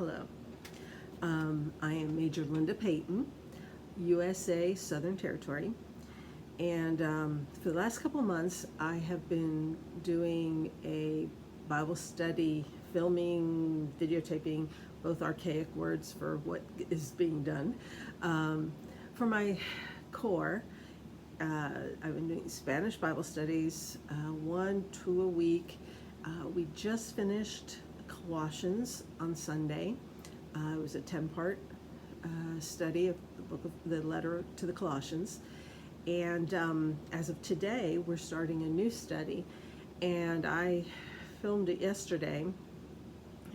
Hello. I am Major Linda Payton, USA Southern Territory. And for the last couple of months, I have been doing a Bible study, filming, videotaping, both archaic words for what is being done. For my core, I've been doing Spanish Bible studies, 1-2 a week. We just finished Colossians on Sunday. It was a 10-part study of the letter to the Colossians. And as of today, we're starting a new study. And I filmed it yesterday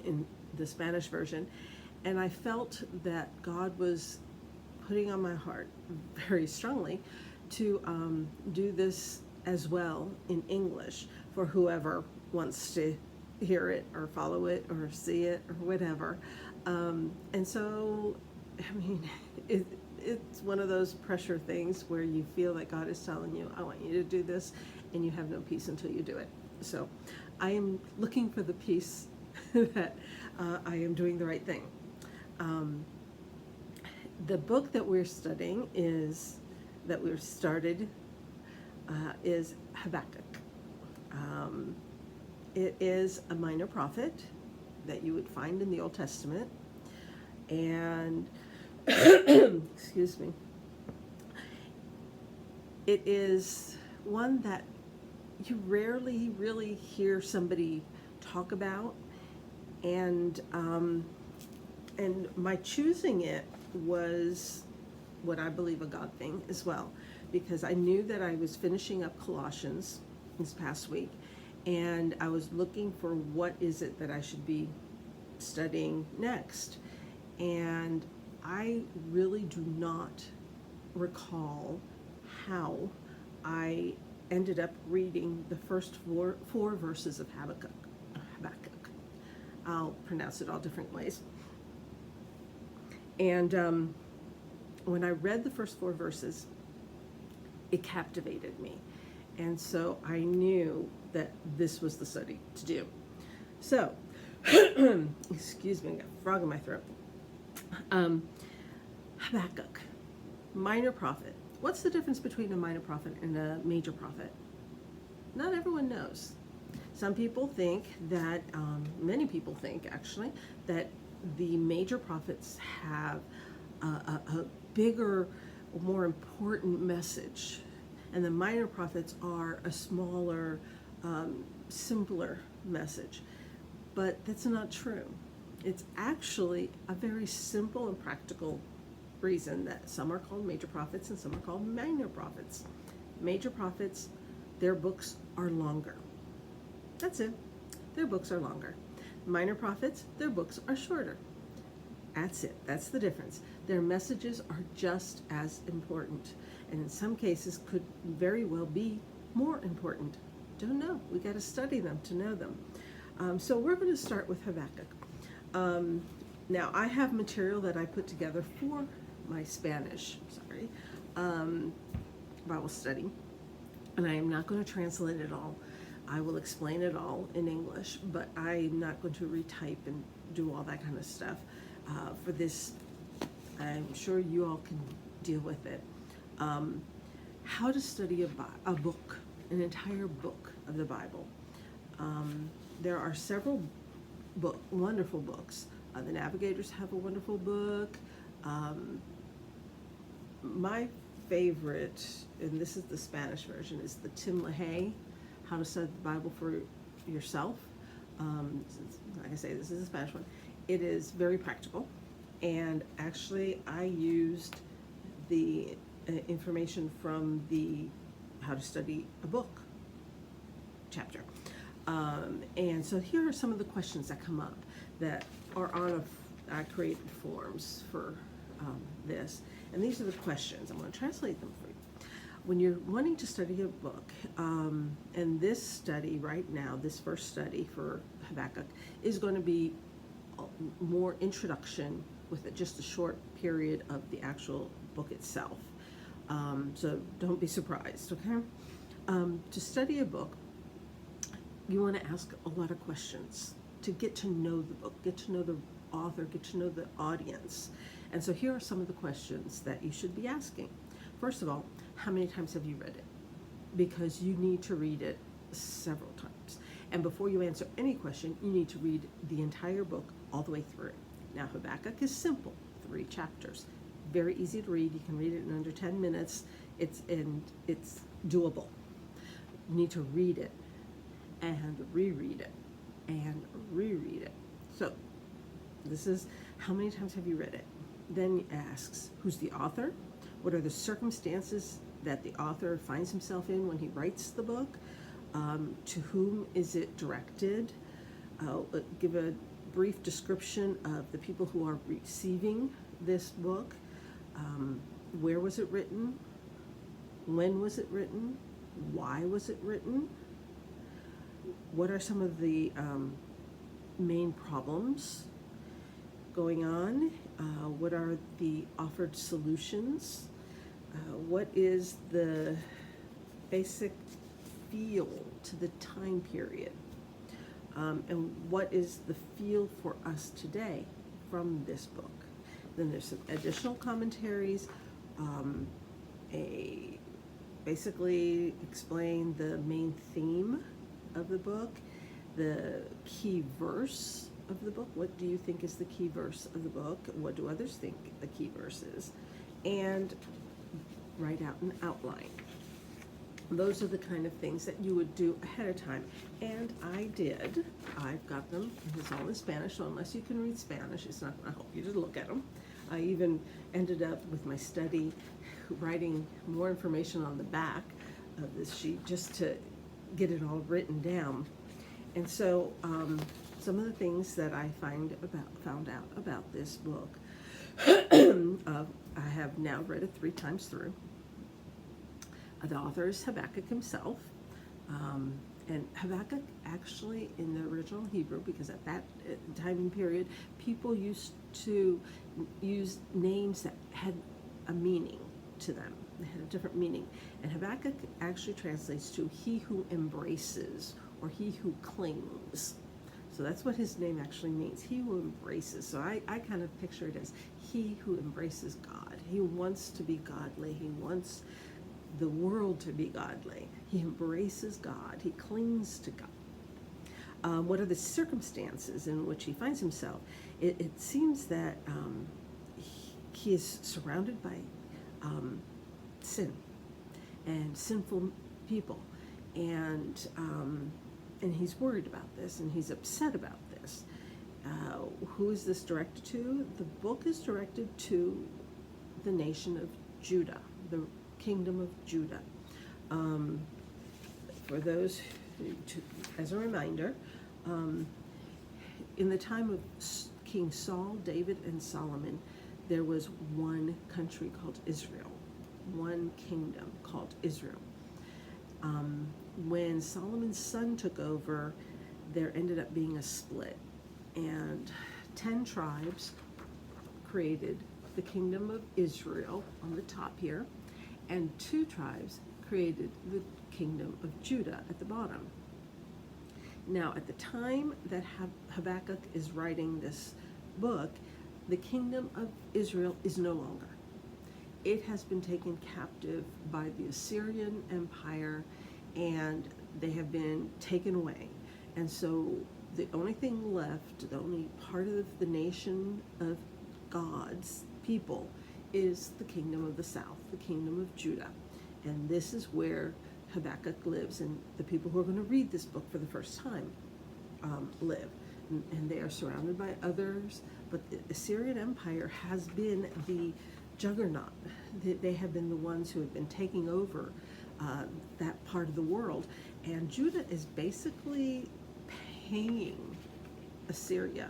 in the Spanish version. And I felt that God was putting on my heart very strongly to do this as well in English for whoever wants to hear it or follow it or see it or whatever. And so, I mean, it's one of those pressure things where you feel that God is telling you, I want you to do this, and you have no peace until you do it. So I am looking for the peace that I am doing the right thing. The book that we're studying is Habakkuk. It is a minor prophet that you would find in the Old Testament. And excuse me, it is one that you rarely really hear somebody talk about, and my choosing it was what I believe a God thing as well, because I knew that I was finishing up Colossians this past week, and I was looking for what is it that I should be studying next. And I really do not recall how I ended up reading the first four verses of Habakkuk. I'll pronounce it all different ways. And when I read the first 4 verses, it captivated me. And so I knew that this was the study to do. So, excuse me, I got a frog in my throat. Habakkuk, minor prophet. What's the difference between a minor prophet and a major prophet? Not everyone knows. Some people think that, many people think actually, that the major prophets have a bigger, more important message, and the minor prophets are a smaller, simpler message. But that's not true. It's actually a very simple and practical reason that some are called major prophets and some are called minor prophets. Major prophets, their books are longer. That's it. Their books are longer. Minor prophets, their books are shorter. That's it. That's the difference. Their messages are just as important, and in some cases could very well be more important. Don't know. We got to study them to know them. So we're going to start with Habakkuk. Now, I have material that I put together for my Spanish, Bible study, and I am not going to translate it all. I will explain it all in English, but I'm not going to retype and do all that kind of stuff. For this, I'm sure you all can deal with it. How to study a book, an entire book of the Bible. There are several wonderful books. The Navigators have a wonderful book. My favorite, and this is the Spanish version, is the Tim LaHaye, How to Study the Bible for Yourself. Like I say, this is the Spanish one. It is very practical, and actually I used the information from the How to Study a Book chapter. And so here are some of the questions that come up that are on I created forms for this. And these are the questions. I'm going to translate them for you. When you're wanting to study a book, and this study right now, this first study for Habakkuk, is going to be more introduction with just a short period of the actual book itself. So don't be surprised, okay? To study a book, you want to ask a lot of questions to get to know the book, get to know the author, get to know the audience. And so here are some of the questions that you should be asking. First of all, how many times have you read it? Because you need to read it several times. And before you answer any question, you need to read the entire book all the way through. Now, Habakkuk is simple, 3 chapters. Very easy to read. You can read it in under 10 minutes. It's doable. You need to read it and reread it and reread it. So this is how many times have you read it? Then it asks, who's the author? What are the circumstances that the author finds himself in when he writes the book? To whom is it directed? Give a brief description of the people who are receiving this book. Where was it written? When was it written? Why was it written? What are some of the main problems going on? What are the offered solutions? What is the basic feel to the time period? And what is the feel for us today from this book? Then there's some additional commentaries, basically explain the main theme of the book, the key verse of the book. What do you think is the key verse of the book? What do others think the key verse is? And write out an outline. Those are the kind of things that you would do ahead of time. And I did. I've got them. It's all in Spanish, so unless you can read Spanish, it's not going to help you to look at them. I even ended up with my study writing more information on the back of this sheet just to get it all written down. And so some of the things that I found out about this book, I have now read it 3 times through. The author is Habakkuk himself. And Habakkuk actually in the original Hebrew, because at that time period, people used to use names that had a meaning to them. They had a different meaning. And Habakkuk actually translates to he who embraces or he who clings. So that's what his name actually means, he who embraces. So I kind of picture it as he who embraces God. He wants to be godly. He wants the world to be godly. He embraces God. He clings to God. What are the circumstances in which he finds himself? It seems that he is surrounded by sin and sinful people, and he's worried about this, and he's upset about this. Who is this directed to? The book is directed to the nation of Judah, the kingdom of Judah. For those as a reminder, in the time of King Saul, David, and Solomon, there was one country called Israel, one kingdom called Israel. When Solomon's son took over, there ended up being a split, and 10 tribes created the kingdom of Israel on the top here, and 2 tribes created the kingdom of Judah at the bottom. Now, at the time that Habakkuk is writing this book, the kingdom of Israel is no longer. It has been taken captive by the Assyrian Empire, and they have been taken away. And so the only thing left, the only part of the nation of God's people is the kingdom of the south, the kingdom of Judah. And this is where Habakkuk lives, and the people who are going to read this book for the first time live. And they are surrounded by others, but the Assyrian Empire has been the juggernaut. They have been the ones who have been taking over that part of the world. And Judah is basically paying Assyria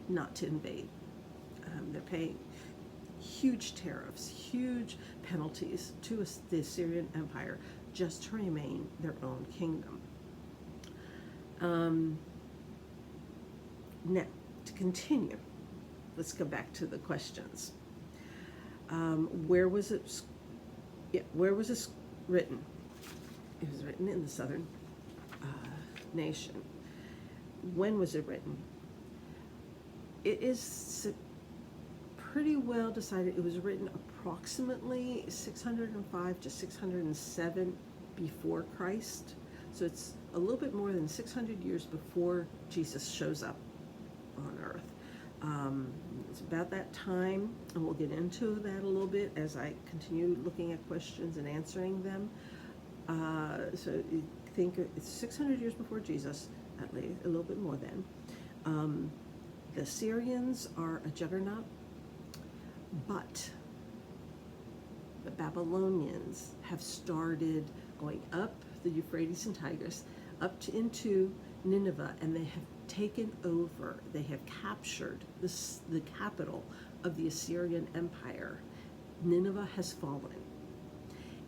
not to invade. They're paying huge tariffs, huge penalties to the Assyrian Empire just to remain their own kingdom. Now, to continue, let's go back to the questions. Where was it? Yeah, where was this written? It was written in the southern nation. When was it written? it is pretty well decided. It was written approximately 605 to 607 before Christ. So it's a little bit more than 600 years before Jesus shows up on earth. It's about that time, and we'll get into that a little bit as I continue looking at questions and answering them. So you think it's 600 years before Jesus, at least, a little bit more then. The Assyrians are a juggernaut, but the Babylonians have started going up the Euphrates and Tigris, into Nineveh, and they have taken over, they have captured the capital of the Assyrian Empire. Nineveh has fallen.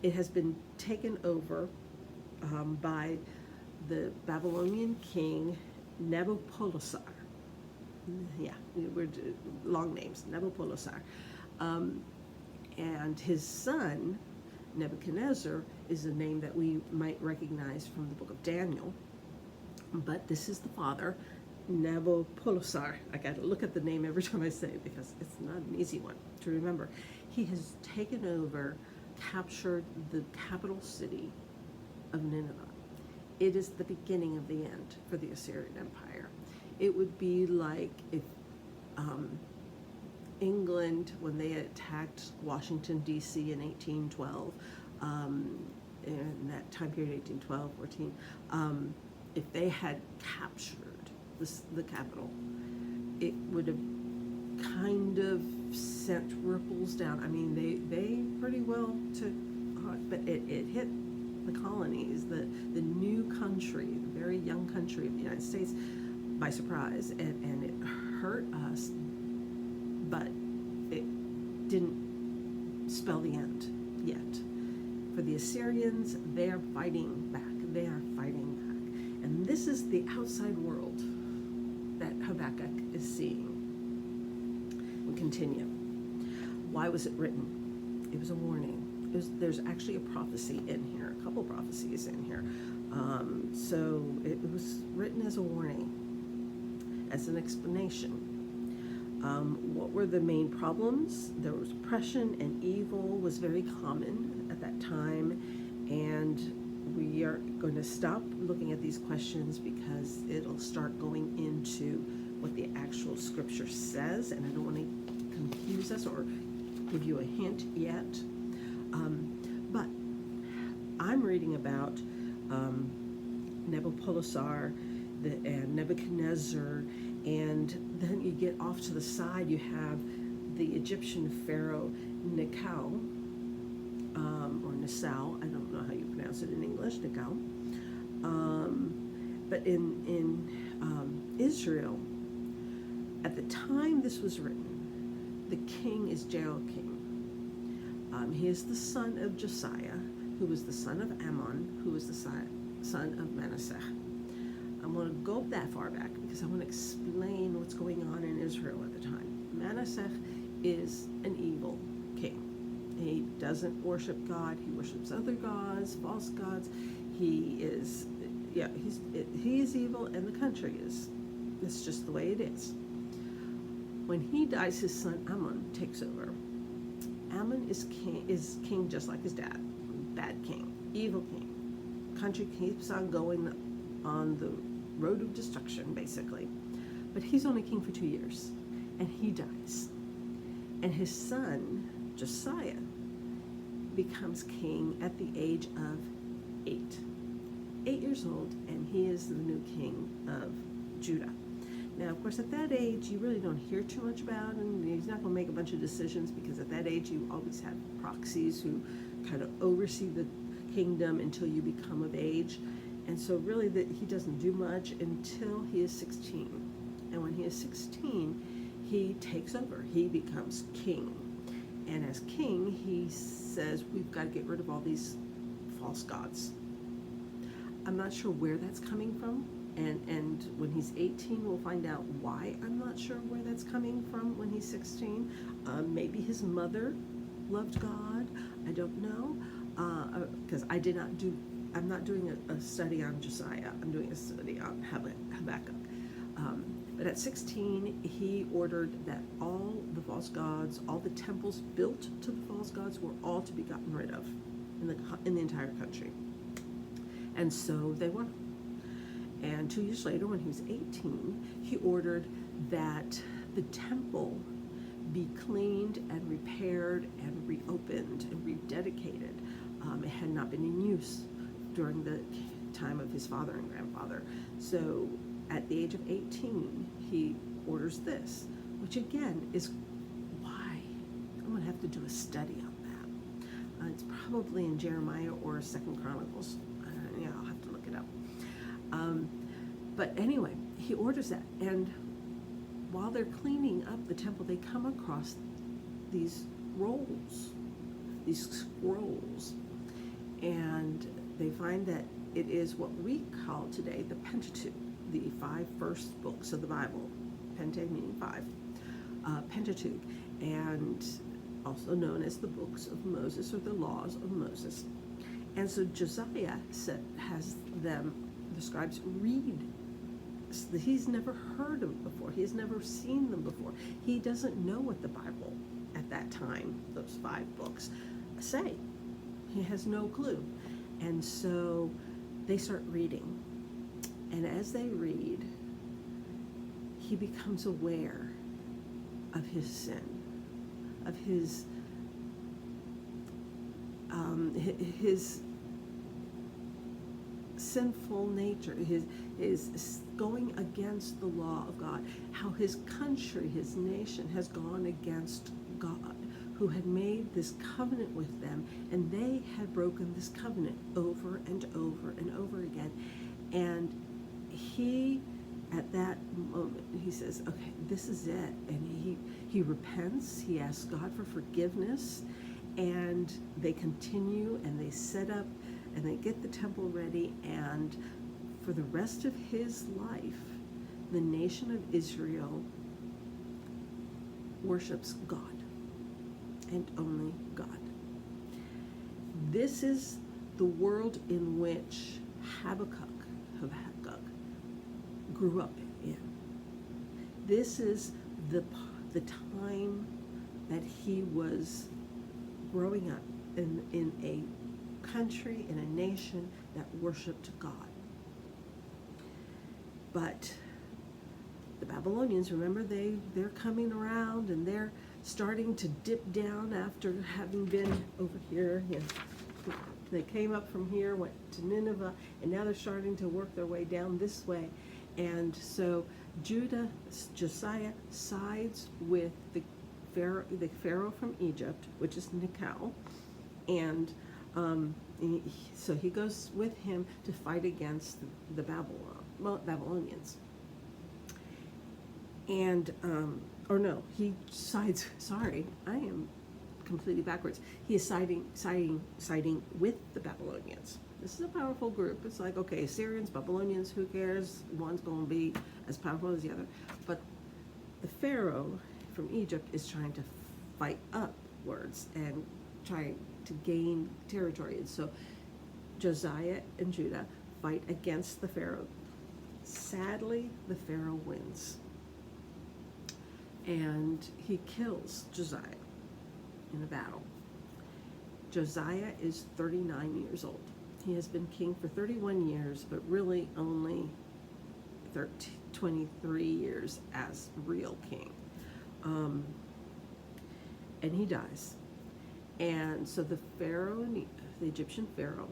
It has been taken over by the Babylonian king Nabopolassar. Yeah, we're long names, Nabopolassar. And his son, Nebuchadnezzar, is a name that we might recognize from the book of Daniel. But this is the father, Nabopolassar. I got to look at the name every time I say it because it's not an easy one to remember. He has taken over, captured the capital city of Nineveh. It is the beginning of the end for the Assyrian Empire. It would be like if England, when they attacked Washington, D.C. in 1812, in that time period, 1812, 14, if they had captured the capital, it would have kind of sent ripples down. I mean, they pretty well took, but it hit the colonies, the new country, the very young country of the United States by surprise, and it hurt us, but it didn't spell the end yet. For the Assyrians, they are fighting back. They are fighting back. And this is the outside world that Habakkuk is seeing. We'll continue. Why was it written? It was a warning. There's actually a prophecy in here, a couple prophecies in here. So it was written as a warning, as an explanation. What were the main problems? There was oppression, and evil was very common at that time. And we are going to stop looking at these questions because it'll start going into what the actual scripture says, and I don't want to confuse us or give you a hint yet. But I'm reading about Nabopolassar and Nebuchadnezzar, and then you get off to the side, you have the Egyptian pharaoh Necho, or Nisau, I don't know how you pronounce it in English, Necho. But in Israel, at the time this was written, the king is Jehoiakim. He is the son of Josiah, who was the son of Ammon, who was the son of Manasseh. I'm going to go that far back because I want to explain what's going on in Israel at the time. Manasseh is an evil king. He doesn't worship God. He worships other gods, false gods. He is evil, and the country is. It's just the way it is. When he dies, his son Ammon takes over. Ammon is king just like his dad. Bad king, evil king. Country keeps on going on the road of destruction, basically. But he's only king for 2 years, and he dies. And his son, Josiah, becomes king at the age of 8. 8 years old, and he is the new king of Judah. Now, of course, at that age, you really don't hear too much about him. He's not going to make a bunch of decisions because at that age, you always have proxies who kind of oversee the kingdom until you become of age. And so really he doesn't do much until he is 16. And when he is 16, he takes over. He becomes king. And as king, he says, we've got to get rid of all these false gods. I'm not sure where that's coming from. And when he's 18, we'll find out why. I'm not sure where that's coming from when he's 16. Maybe his mother loved God. I don't know. Because I'm not doing a study on Josiah. I'm doing a study on Habakkuk. But at 16, he ordered that all the false gods, all the temples built to the false gods, were all to be gotten rid of in the entire country. And so they were. And 2 years later, when he was 18, he ordered that the temple be cleaned and repaired and reopened and rededicated. It had not been in use during the time of his father and grandfather. So at the age of 18, he orders this, which again is why I'm going to have to do a study on that. It's probably in Jeremiah or 2nd Chronicles. Yeah, I'll have to look it up. But anyway, he orders that. And while they're cleaning up the temple, they come across these rolls, these scrolls. And they find that it is what we call today the Pentateuch, the 5 first books of the Bible. Pente meaning 5. Pentateuch, and also known as the books of Moses or the laws of Moses. And so Josiah has them, the scribes, read. He's never heard them before. He has never seen them before. He doesn't know what the Bible at that time, those 5 books, say. He has no clue. And so they start reading. And as they read, he becomes aware of his sin, of his sinful nature, his going against the law of God, how his country, his nation has gone against God, who had made this covenant with them, and they had broken this covenant over and over and over again. And he, at that moment, he says, okay, this is it. And he repents, he asks God for forgiveness, and they continue and they set up and they get the temple ready, and for the rest of his life, the nation of Israel worships God and only God. This is the world in which Habakkuk grew up in. This is the time that he was growing up in a country, in a nation that worshiped God. But the Babylonians, remember, they're coming around and they're starting to dip down after having been over here. They came up from here, went to Nineveh, and now they're starting to work their way down this way. And so Josiah sides with the Pharaoh from Egypt, which is Necho, and so he goes with him to fight against the Babylonians. And, he sides, sorry, I am completely backwards. He is siding with the Babylonians. This is a powerful group. It's like, okay, Assyrians, Babylonians, who cares? One's going to be as powerful as the other. But the Pharaoh from Egypt is trying to fight upwards and trying to gain territory. And so Josiah and Judah fight against the Pharaoh. Sadly, the Pharaoh wins. And he kills Josiah in a battle. Josiah is 39 years old. He has been king for 31 years, but really only 23 years as real king. And he dies. And so the Pharaoh, the Egyptian Pharaoh,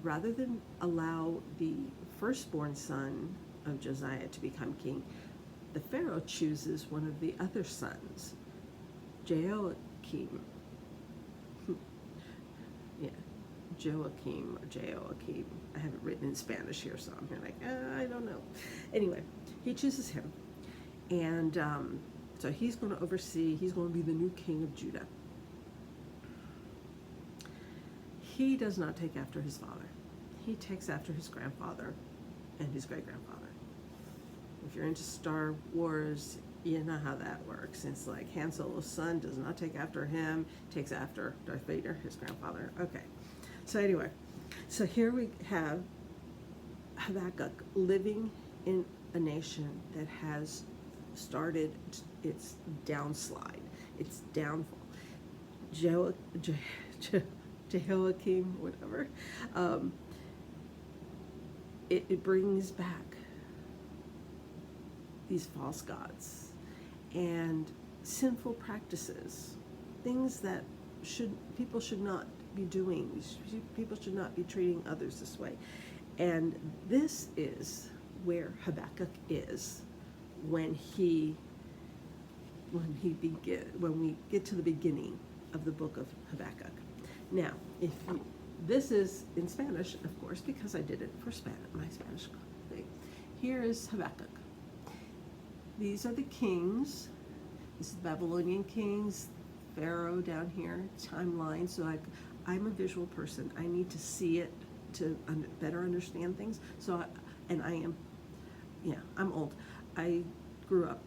rather than allow the firstborn son of Josiah to become king, the Pharaoh chooses one of the other sons, Joachim. Joachim or Joachim. I have it written in Spanish here, so I'm here like, I don't know. Anyway, he chooses him. And so he's going to oversee, he's going to be the new king of Judah. He does not take after his father. He takes after his grandfather and his great-grandfather. If you're into Star Wars, you know how that works. It's like Han Solo's son does not take after him, takes after Darth Vader, his grandfather. Okay. So anyway, so here we have Habakkuk living in a nation that has started its downslide, its downfall. Jo- Je- Je- Jehoiakim, whatever, um, it brings back these false gods and sinful practices, things that people should not be doing. People should not be treating others this way. And this is where Habakkuk is when we get to the beginning of the book of Habakkuk. Now, this is in Spanish, of course, because I did it for my Spanish thing. Here is Habakkuk. These are the kings. This is Babylonian kings, Pharaoh down here, timeline. So I'm a visual person. I need to see it to better understand things. I'm old. I grew up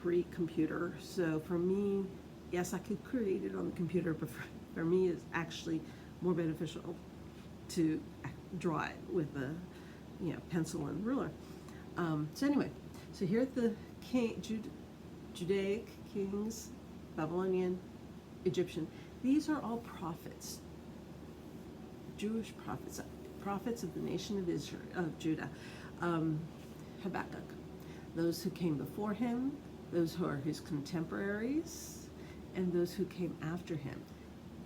pre-computer, so for me, yes, I could create it on the computer, but for me, it's actually more beneficial to draw it with a pencil and ruler. So anyway, so here are the Judaic kings, Babylonian, Egyptian. These are all prophets, Jewish prophets of the nation of Israel, of Judah. Habakkuk, those who came before him, those who are his contemporaries, and those who came after him.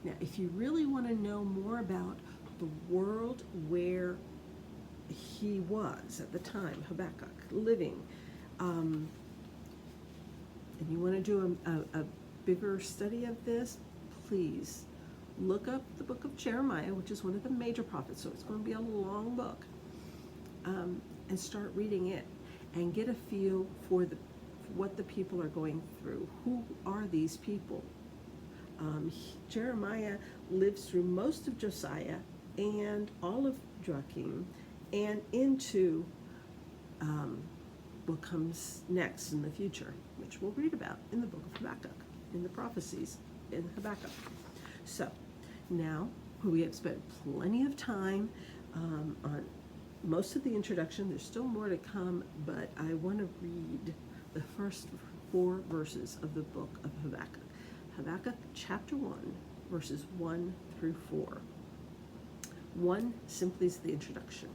Now, if you really want to know more about the world where he was at the time, Habakkuk, living, and you want to do a bigger study of this, please look up the book of Jeremiah, which is one of the major prophets, so it's going to be a long book, and start reading it and get a feel for what the people are going through. Who are these people? Jeremiah lives through most of Josiah and all of Joachim and into what comes next in the future, which we'll read about in the book of Habakkuk, in the prophecies in Habakkuk. So now we have spent plenty of time on most of the introduction. There's still more to come, but I want to read the first 4 verses of the book of Habakkuk. Habakkuk chapter 1, verses 1 through 4. 1 simply is the introduction.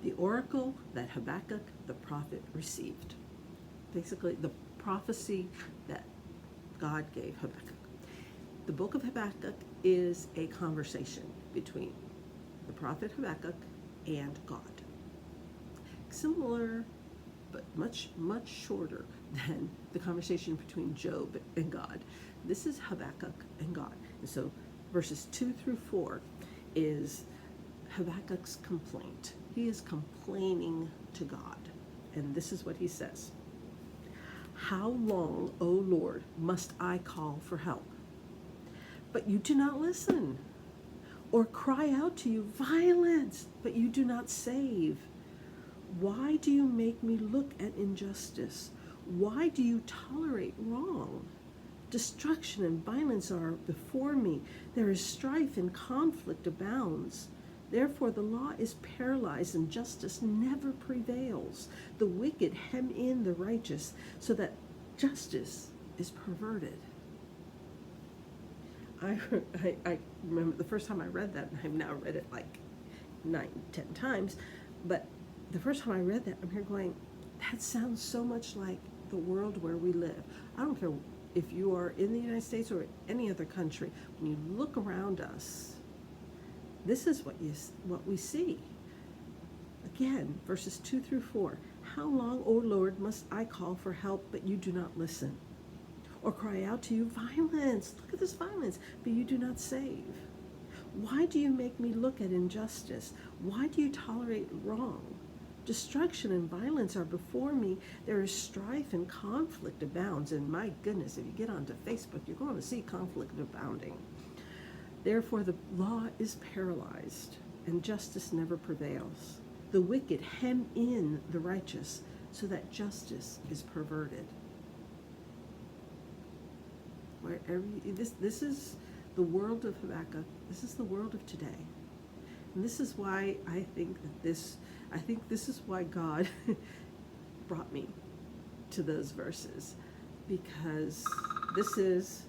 The oracle that Habakkuk the prophet received. Basically, the prophecy that God gave Habakkuk. The book of Habakkuk is a conversation between the prophet Habakkuk and God. Similar, but much, much shorter than the conversation between Job and God. This is Habakkuk and God. And so verses 2 through 4 is Habakkuk's complaint. He is complaining to God. And this is what he says. How long, O Lord, must I call for help? But you do not listen. Or cry out to you, violence, but you do not save. Why do you make me look at injustice? Why do you tolerate wrong? Destruction and violence are before me. There is strife and conflict abounds. Therefore the law is paralyzed and justice never prevails. The wicked hem in the righteous so that justice is perverted. I remember the first time I read that, and I've now read it like 9, 10 times, but the first time I read that, I'm here going, that sounds so much like the world where we live. I don't care if you are in the United States or any other country. When you look around us, this is what we see. Again, verses 2 through 4. How long, O Lord, must I call for help, but you do not listen? Or cry out to you, violence, look at this violence, but you do not save. Why do you make me look at injustice? Why do you tolerate wrong? Destruction and violence are before me. There is strife and conflict abounds. And my goodness, if you get onto Facebook, you're going to see conflict abounding. Therefore the law is paralyzed and justice never prevails. The wicked hem in the righteous so that justice is perverted. This is the world of Habakkuk. This is the world of today. And this is why I think this is why God brought me to those verses, because this is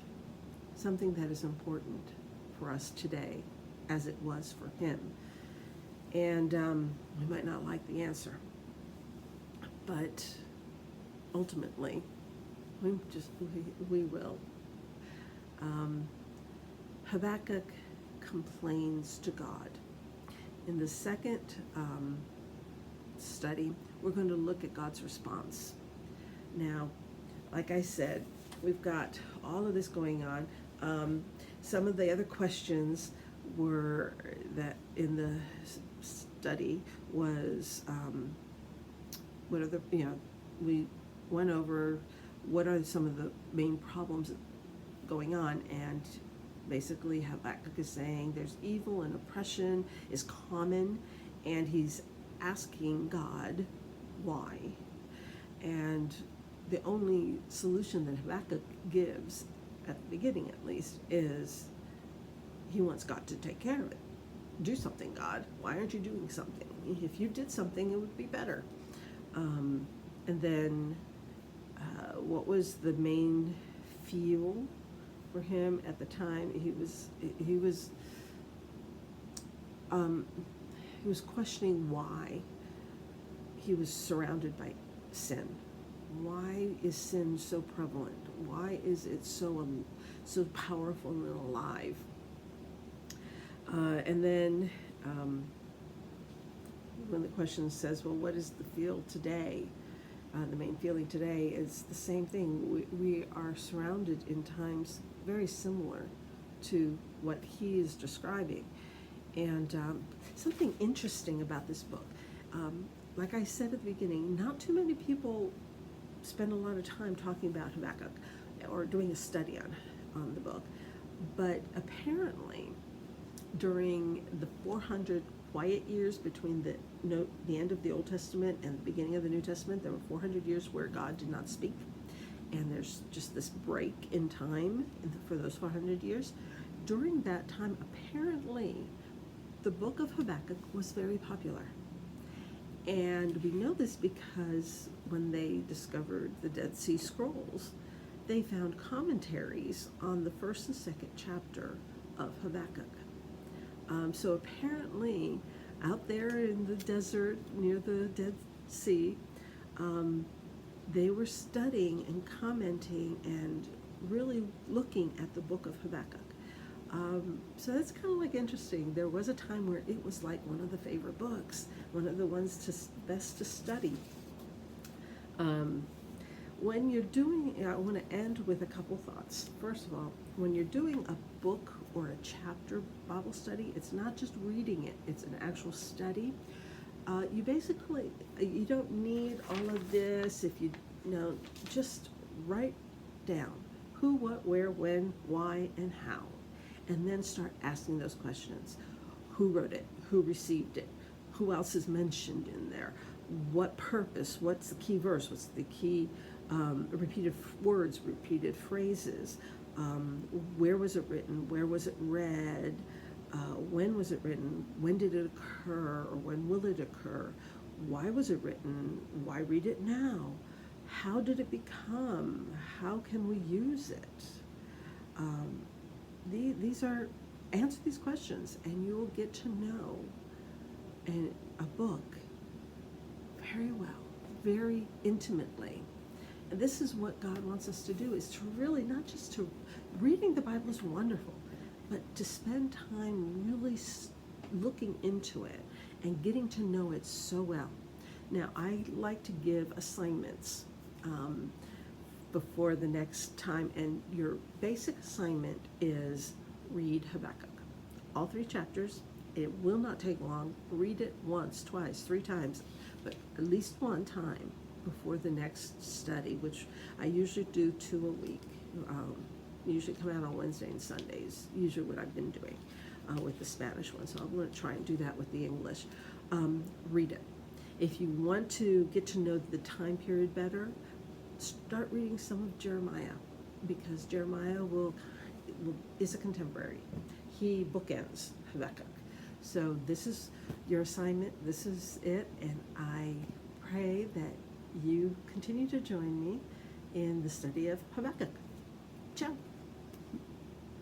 something that is important for us today, as it was for him. And we might not like the answer, but ultimately, we will. Habakkuk complains to God. In the second study, we're going to look at God's response. Now, like I said, we've got all of this going on. Some of the other questions were that in the study was what are the, we went over what are some of the main problems going on, and basically Habakkuk is saying there's evil and oppression is common, and he's asking God why. And the only solution that Habakkuk gives, at the beginning at least, is he wants God to take care of it. Do something, God. Why aren't you doing something? If you did something, it would be better. And then what was the main feel for him at the time? He was questioning why he was surrounded by sin. Why is sin so prevalent? Why is it so powerful and alive? And then when the question says, well, what is the feel today? The main feeling today is the same thing. We are surrounded in times very similar to what he is describing. And something interesting about this book, like I said at the beginning, not too many people spend a lot of time talking about Habakkuk or doing a study on the book. But apparently, during the 400 quiet years between the end of the Old Testament and the beginning of the New Testament, there were 400 years where God did not speak. And there's just this break in time for those 400 years. During that time, apparently, the book of Habakkuk was very popular. And we know this because when they discovered the Dead Sea Scrolls, they found commentaries on the first and second chapter of Habakkuk. So apparently, out there in the desert near the Dead Sea, they were studying and commenting and really looking at the book of Habakkuk. So that's kind of like interesting. There was a time where it was like one of the favorite books, one of the ones best to study. When you're doing, I want to end with a couple thoughts. First of all, when you're doing a book or a chapter Bible study, it's not just reading it, it's an actual study. You don't need all of this. If just write down who, what, where, when, why, and how. And then start asking those questions. Who wrote it? Who received it? Who else is mentioned in there? What purpose? What's the key verse? What's the key repeated words, repeated phrases? Where was it written? Where was it read? When was it written? When did it occur? Or when will it occur? Why was it written? Why read it now? How did it become? How can we use it? Answer these questions, and you will get to know a book very well, very intimately. And this is what God wants us to do, is to really, not just to, reading the Bible is wonderful, but to spend time really looking into it and getting to know it so well. Now, I like to give assignments before the next time, and your basic assignment is read Habakkuk. All 3 chapters. It will not take long. Read it once, twice, 3 times, but at least one time before the next study, which I usually do 2 a week. Usually come out on Wednesday and Sundays, usually what I've been doing with the Spanish one. So I'm going to try and do that with the English. Read it. If you want to get to know the time period better, start reading some of Jeremiah, because Jeremiah is a contemporary. He bookends Habakkuk. So this is your assignment. This is it. And I pray that you continue to join me in the study of Habakkuk.